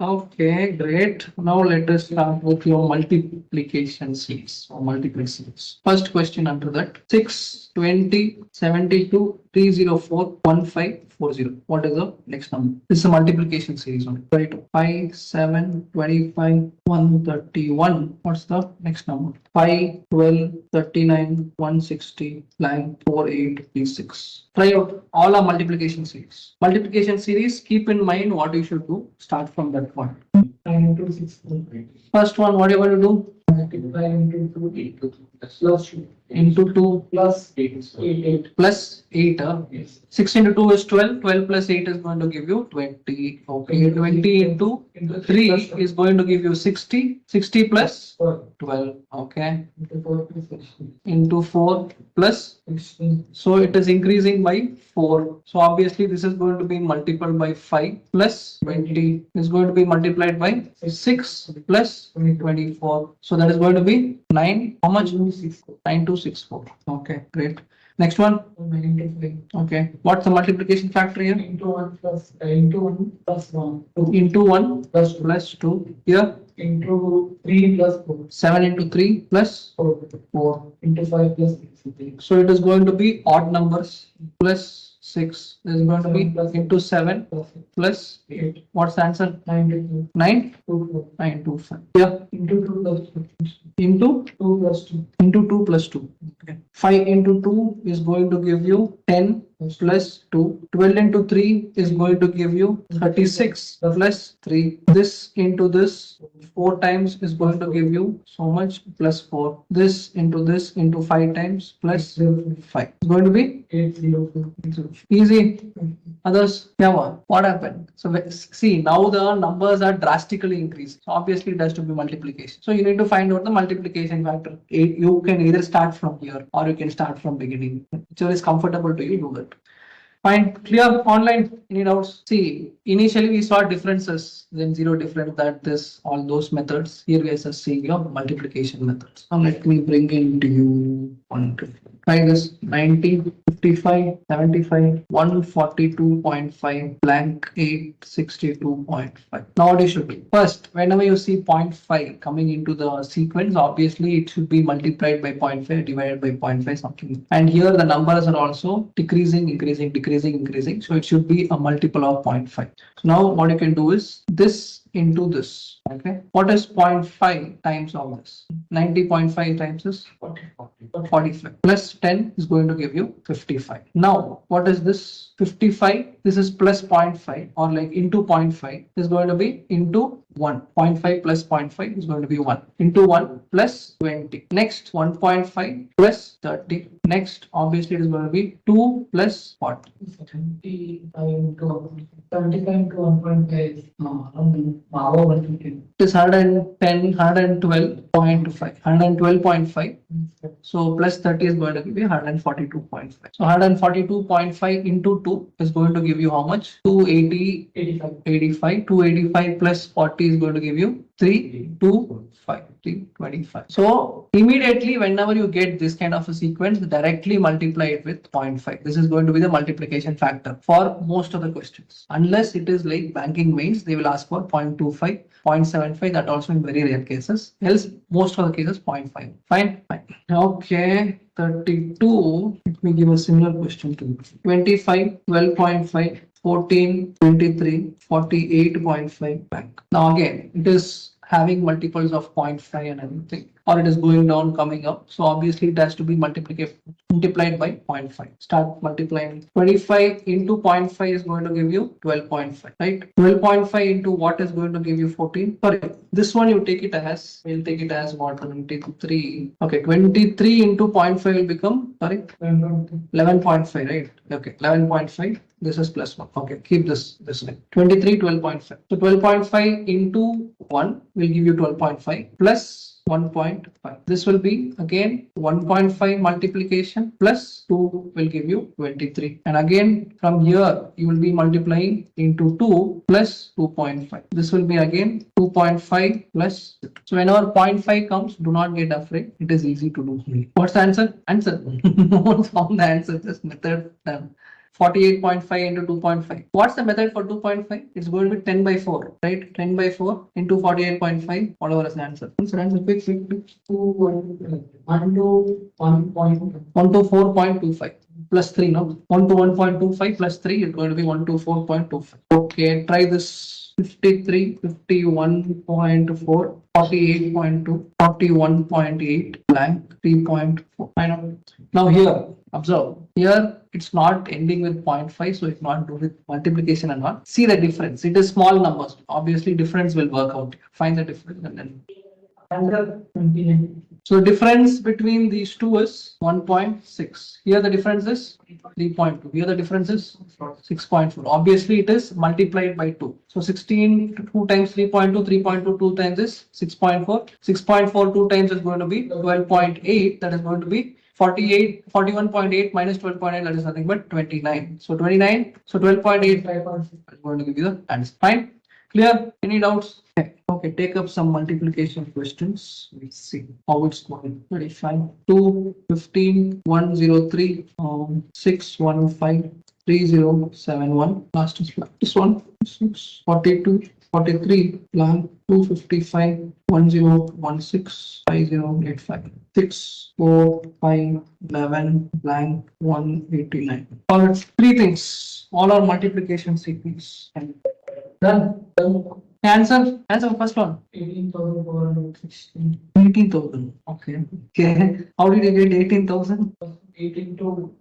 Okay, great. Now let us start with your multiplication series or multiply series. First question under that 6, 20, 72, 304, 1540. What is the next number? This is a multiplication series only. Right. 5, 7, 25, 131. What's the next number? 5, 12, 39, 160, 9, 48, 36. Try out all our multiplication series. Multiplication series, keep in mind what you should do. Start from that point. 9 into 6. First one, what are you going to do? Multiply into 2 into 2 plus 2 into 2 plus 8 plus 8. Yes. 6 into 2 is 12. 12 plus 8 is going to give you 20. Okay. 20 into 3 is going to give you 60. 60 plus 12. Okay. Into 4 plus 16. So it is increasing by 4. So obviously this is going to be multiplied by 5 plus 20 is going to be multiplied by 6 plus 24. So that is going to be 9. How much? 9264. Okay, great. Next one. 95. Okay. What's the multiplication factor here? Into 1 plus 1. 2. Into 1 plus 2. Here. Into 3 plus 4. 7 into 3 plus 4. Into 5 plus 6. So it is going to be odd numbers. Plus 6 is going to be into 7 plus 8. What's the answer? 9. 925. Yeah. Into 2 plus 2. Into 2 plus 2. Into 2 plus 2. Okay. 5 into 2 is going to give you 10 plus 2. 12 into 3 is going to give you 36 plus 3. This into this 4 times is going to give you so much plus 4. This into 5 times plus 5. It's going to be 804. Easy. Others, yeah, what happened? So see, now the numbers are drastically increased. So obviously it has to be multiplication. So you need to find out the multiplication factor. You can either start from here or you can start from beginning. Whichever is comfortable to you, do that. Fine, clear, online, any doubts? See, initially we saw differences, then zero difference, that this, all those methods. Here we are just seeing your multiplication methods. Now let me bring into you one, two. Try this 90, 55, 75, 142.5, blank 862.5. Now what you should do? First, whenever you see 0.5 coming into the sequence, obviously it should be multiplied by 0.5 divided by 0.5 something. And here the numbers are also decreasing, increasing, decreasing, increasing. So it should be a multiple of 0.5. So now what you can do is this into this. Okay. What is 0.5 times all this? 90.5 times is 45. Plus 10 is going to give you 55. Now, what is this? 55. This is plus 0.5 or like into 0.5 is going to be into 1. 0.5 plus 0.5 is going to be 1. Into 1 plus 20. Next 1.5 plus 30. Next, obviously it is going to be 2 plus 40. 75 into 1.5. It is 110, 112.5. 112.5. So plus 30 is going to give you 142.5. So 142.5 into 2 is going to give you how much? 280, 85. 285 plus 40 is going to give you 325. 325. So immediately whenever you get this kind of a sequence, directly multiply it with 0.5. This is going to be the multiplication factor for most of the questions. Unless it is like banking mains, they will ask for 0.25, 0.75, that also in very rare cases. Else most of the cases 0.5. Fine. Okay. 32. Let me give a similar question to you. 25, 12.5, 14, 23, 48.5 back. Now again, it is having multiples of 0.5 and everything, or it is going down, coming up. So obviously it has to be multiplied by 0.5. Start multiplying. 25 into 0.5 is going to give you 12.5, right? 12.5 into what is going to give you 14? Sorry, this one you take it as, we'll take it as what? 23. Okay, 23 into 0.5 will become, sorry, 11.5, right? Okay, 11.5. This is plus 1. Okay, keep this way. 23, 12.5. So 12.5 into 1 will give you 12.5 plus 1.5. This will be again 1.5 multiplication plus 2 will give you 23. And again from here you will be multiplying into 2 plus 2.5. This will be again 2.5 plus 6. So whenever 0.5 comes, do not get afraid. It is easy to do. What's the answer? Answer. No one found the answer. Just method done. 48.5 into 2.5. What's the method for 2.5? It's going to be 10 by 4, right? 10 by 4 into 48.5. Whatever is the answer. Answer quick. 1 to 4.25 plus 3, no? 1 to 1.25 plus 3 is going to be 1 to 4.25. Okay, try this. 53, 51.4, 48.2, 41.8, blank, 3.4. I know. Now here, observe. Here, it's not ending with 0.5, so it's not do with multiplication and all. See the difference. It is small numbers. Obviously, difference will work out. Find the difference and then. So the difference between these two is 1.6. Here the difference is 3.2. Here the difference is 6.4. Obviously it is multiplied by 2. So 16 2 times 3.2, 3.2 2 times is 6.4. 6.4 2 times is going to be 12.8. That is going to be 41.8 minus 12.8, that is nothing but 29. So 29. So 12.8 is going to give you the answer. Fine. Clear? Any doubts? Okay, take up some multiplication questions. Let's see how it's going. 35, 2, 15, 103, 615, 3071. Last is this one. 6, 42, 43, blank, 255, 1016, 5085. 6, 4, 5, 11, blank, 189. All right, three things. All are multiplication sequence. And done. Answer first one. 18,416. 18,000. Okay. How did you get 18,000? 2 into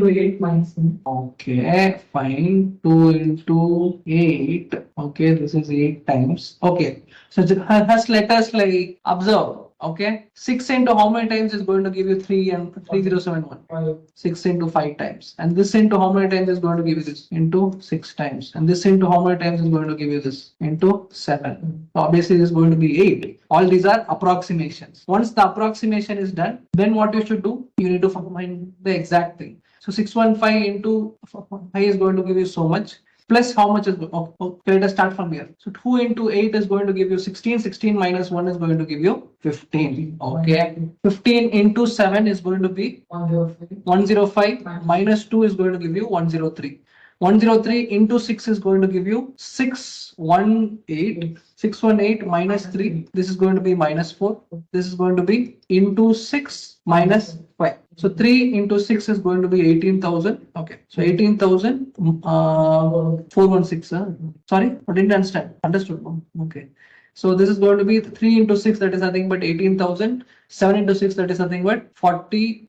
8 minus 1. Okay, fine. 2 into 8. Okay, this is 8 times. Okay. So just let us like observe. Okay, 6 into how many times is going to give you 3 and 3071? 5. 6 into 5 times. And this into how many times is going to give you this? Into 6 times. And this into how many times is going to give you this? Into 7. So obviously this is going to be 8. All these are approximations. Once the approximation is done, then what you should do? You need to find the exact thing. So 615 into 5 is going to give you so much. Plus how much is, let us start from here. So 2 into 8 is going to give you 16. 16 minus 1 is going to give you 15. Okay. 15 into 7 is going to be 105. Minus 2 is going to give you 103. 103 into 6 is going to give you 618. 618 minus 3. This is going to be minus 4. This is going to be into 6 minus 5. So 3 into 6 is going to be 18,000. Okay. So 18,000. 416. Sorry, I didn't understand. Understood. Okay. So this is going to be 3 into 6. That is nothing but 18,000. 7 into 6. That is nothing but 40.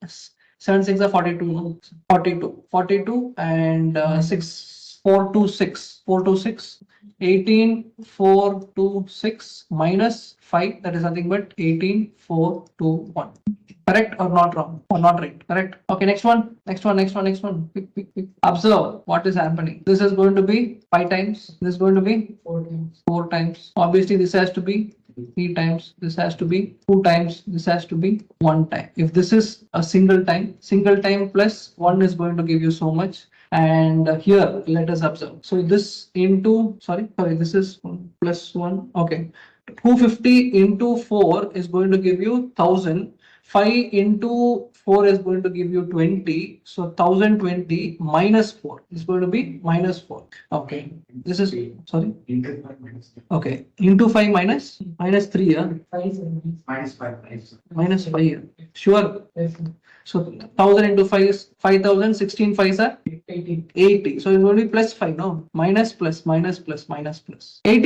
7 6 are 42. 42 and 6 4 2 6. 4 2 6. 18 4 2 6 minus 5. That is nothing but 18 4 2 1. Correct or not wrong or not right? Correct. Okay, next one. Quick. Observe what is happening. This is going to be 5 times. This is going to be 4 times. Obviously, this has to be 3 times. This has to be 2 times. This has to be 1 time. If this is a single time plus 1 is going to give you so much. And here, let us observe. So this into, this is plus 1. Okay. 250 into 4 is going to give you 1000. 5 into 4 is going to give you 20. So 1020 minus 4 is going to be minus 4. Okay. This is, okay. Into 5 minus 3. Yeah? Minus 5. Yeah. Sure. So 1000 into 5 is 5000. 16 5s are 80. So it's going to be plus 5. No. Minus. 80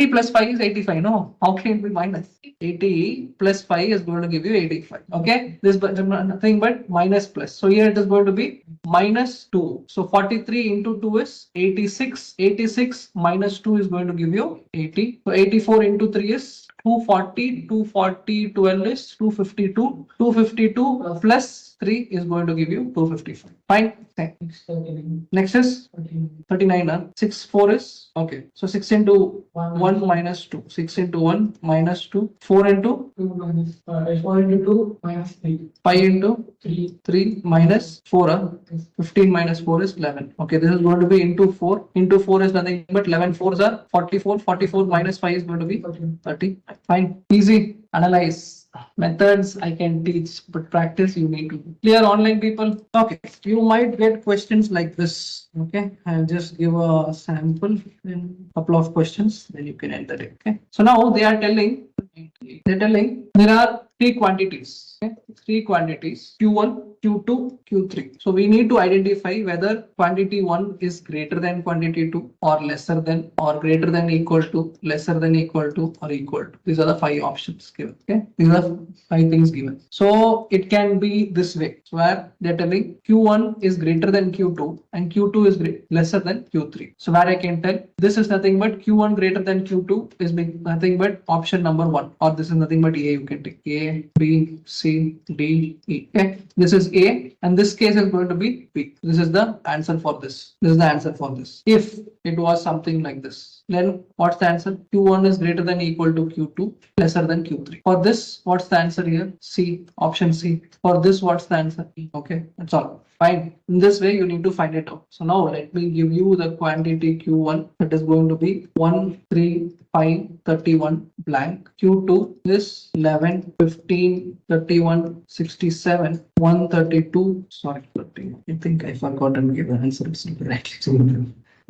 plus 5 is 85. No. How can it be minus? 80 plus 5 is going to give you 85. Okay. This is nothing but minus plus. So here it is going to be minus 2. So 43 into 2 is 86. 86 minus 2 is going to give you 80. So 84 into 3 is 240. 240 12 is 252. 252 plus 3 is going to give you 255. Fine. Okay. Next is 39. 6 4 is okay. So 6 into 1 minus 2. 6 into 1 minus 2. 4 into 4 into 2 minus 3. 5 into 3 minus 4. 15 minus 4 is 11. Okay, this is going to be into 4. Into 4 is nothing but 11 4s are 44. 44 minus 5 is going to be 30. Fine. Easy. Analyze. Methods I can teach, but practice you need to. Clear, online people? Okay, you might get questions like this. Okay, I'll just give a sample in a couple of questions, then you can enter it. Okay, so now they're telling there are three quantities. Okay, three quantities: Q1, Q2, Q3. So we need to identify whether quantity 1 is greater than quantity 2 or lesser than or greater than equal to, lesser than equal to or equal to. These are the 5 options given. Okay, these are 5 things given. So it can be this way, where they're telling Q1 is greater than Q2 and Q2 is lesser than Q3. So where I can tell this is nothing but Q1 greater than Q2 is nothing but option number 1, or this is nothing but A. You can take A, B, C, D, E. Okay, this is A, and this case is going to be B. This is the answer for this. This is the answer for this. If it was something like this, then what's the answer? Q1 is greater than equal to Q2, lesser than Q3. For this, what's the answer here? C, option C. For this, what's the answer? Okay, that's all. Fine. In this way, you need to find it out. So now let me give you the quantity Q1. That is going to be 1, 3, 5, 31 blank. Q2 is 11, 15, 31, 67, 132. Sorry, 31. I think I forgot to give the answer right.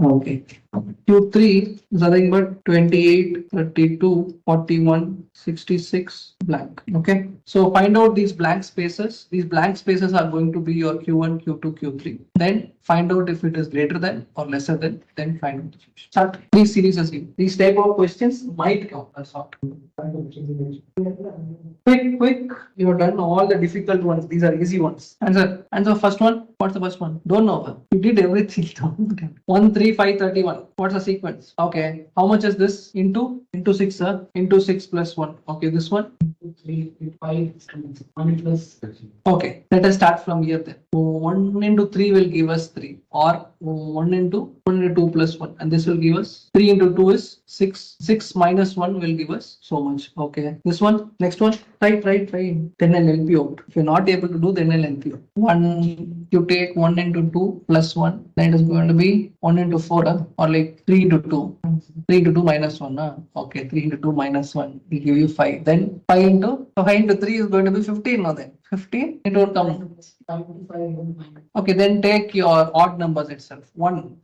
Okay. Q3 is nothing but 28, 32, 41, 66 blank. Okay. So find out these blank spaces. These blank spaces are going to be your Q1, Q2, Q3. Then find out if it is greater than or lesser than. Then find out the function. Start. These series is given. These type of questions might come. That's all. Quick. You have done all the difficult ones. These are easy ones. Answer. First one. What's the first one? Don't know. You did everything. 1, 3, 5, 31. What's the sequence? Okay. How much is this? Into 6, into 6 plus 1. Okay, this one. 2, 3, 5, 1 plus. Okay, let us start from here then. 1 into 3 will give us 3, or 1 into 2 plus 1, and this will give us 3 into 2 is 6. 6 minus 1 will give us so much. Okay, this one, next one, try. Then I'll help you out. If you're not able to do, then I'll help you. 1, you take 1 into 2 plus 1, that is going to be 1 into 4, or like 3 into 2. 3 into 2 minus 1. Okay, 3 into 2 minus 1 will give you 5. Then 5 into 3 is going to be 15 now then. 15, it won't come. Okay, then take your odd numbers itself. 1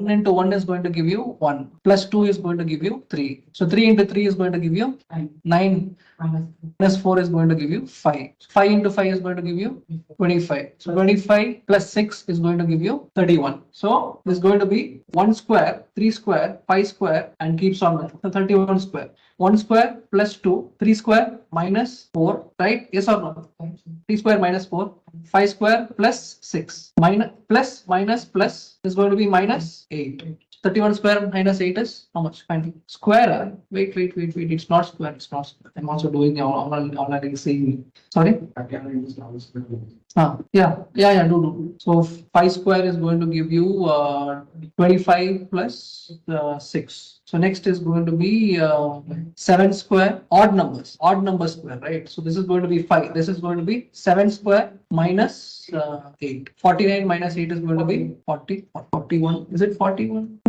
into 1 is going to give you 1. Plus 2 is going to give you 3. So 3 into 3 is going to give you 9. Plus 4 is going to give you 5. 5 into 5 is going to give you 25. So 25 plus 6 is going to give you 31. So this is going to be 1 square, 3 square, 5 square, and keeps on. So 31 square. 1 square plus 2, 3 square minus 4, right? Yes or no? 3 square minus 4, 5 square plus 6. Plus is going to be minus 8. 31 square minus 8 is how much? Finally, square. Wait. It's not square. It's not square. I'm also doing already saying. Sorry. Yeah. Do. So 5 square is going to give you 25 plus 6. So next is going to be 7 square, odd number square, right? So this is going to be 5. This is going to be 7 square minus 8. 49 minus 8 is going to be 40 or 41. Is it 41?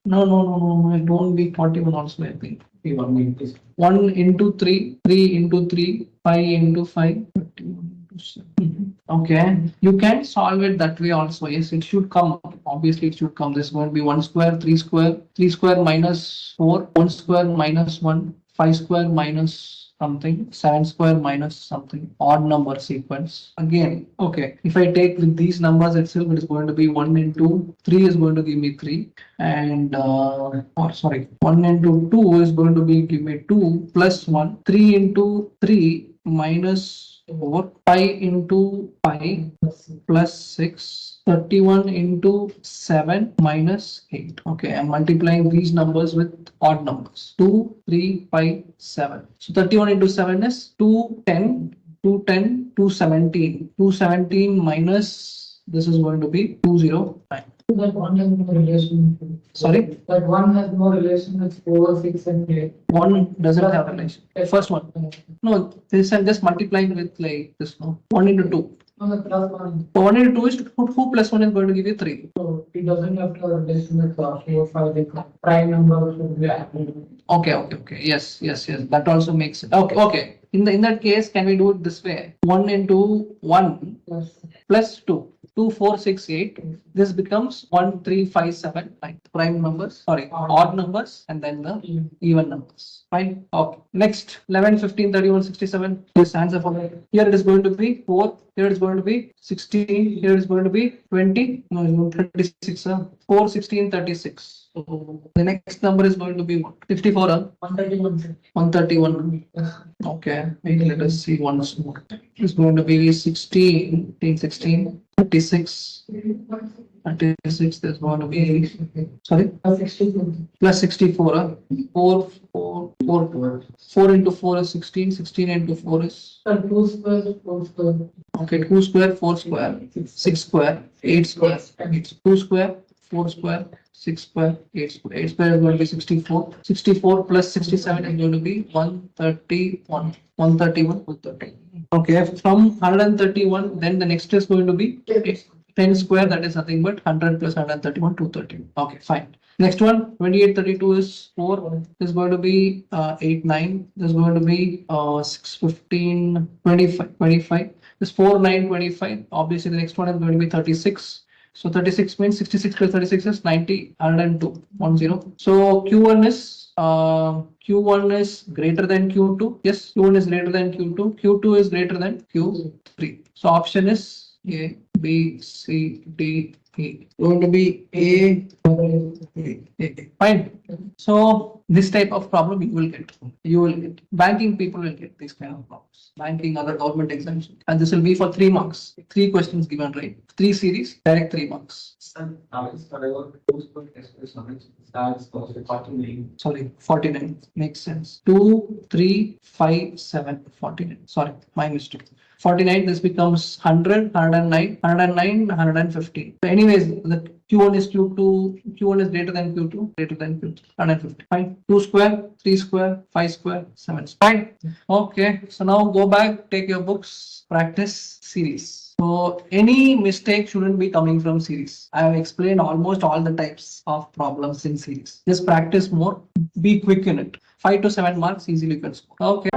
No. It won't be 41 also, I think. 1 into 3, 3 into 3, 5 into 5, 31. Okay, you can solve it that way also. Yes, it should come. Obviously, it should come. This is going to be 1 square, 3 square minus 4, 1 square minus 1, 5 square minus something, 7 square minus something, odd number sequence. Again, okay, if I take with these numbers itself, it is going to be 1 into 3 is going to give me 3, and 1 into 2 is going to be give me 2 plus 1, 3 into 3 minus 4, 5 into 5 plus 6, 31 into 7 minus 8. Okay, I'm multiplying these numbers with odd numbers. 2, 3, 5, 7. So 31 into 7 is 210, 217. 217 minus this is going to be 209. That one has no relation. Sorry? That one has no relation with 4, 6, and 8. One doesn't have relation. First one. No, this I'm just multiplying with like this. No, 1 into 2. On the plus one, So 1 into 2 is 2 plus 1 is going to give you 3. so it doesn't have to relation with 4, 5, like prime number should be added. Okay. Yes. That also makes it. Okay. In that case, can we do it this way? 1 into 1 Plus, plus 2. 2, 4, 6, 8. This becomes 1, 3, 5, 7, 9. Prime numbers, sorry, odd numbers, and then the even numbers. Fine. Okay. Next, 11, 15, 31, 67. This answer for that. Here it is going to be 4. Here it is going to be 16. Here it is going to be 20. No, it's going to be 36. 4, 16, 36. So the next number is going to be what? 54. 131. 131. Yes. Okay. Let us see once more. It's going to be 16, 16, 36. 36, there's going to be, sorry, Plus 62. plus 64. 4 into 4 is 16. 16 into 4 is, Sir, 2 square, 4 square. okay, 2 square, 4 square, 6 square, 8 square, 2 square, 4 square, 6 square, 8 square. 8 square is going to be 64. 64 plus 67 is going to be 131. 131. Okay, from 131, then the next is going to be 10 square, that is nothing but 100 plus 131, 230. Okay, fine. Next one, 28, 32 is 4. This is going to be 8, 9. This is going to be 6, 15, 25. This 4, 9, 25. Obviously, the next one is going to be 36. So 36 means 66 plus 36 is 90, 102, 10. So Q1 is greater than Q2. Yes, Q1 is greater than Q2. Q2 is greater than Q3. So option is A, B, C, D, E. Going to be A. Fine. So this type of problem you will get. Banking people will get these kind of problems. Banking, other government exams, and this will be for 3 marks. 3 questions given, right? 3 series, direct 3 marks. Sorry, 49 makes sense. 2, 3, 5, 7, 49. Sorry, my mistake. 49, this becomes 100, 109, 115. So anyways, the Q1 is Q2, Q1 is greater than Q2, 150. Fine. 2 square, 3 square, 5 square, 7 square. Fine. Okay, so now go back, take your books, practice series. So any mistake shouldn't be coming from series. I have explained almost all the types of problems in series. Just practice more, be quick in it. 5 to 7 marks easily you can score. Okay.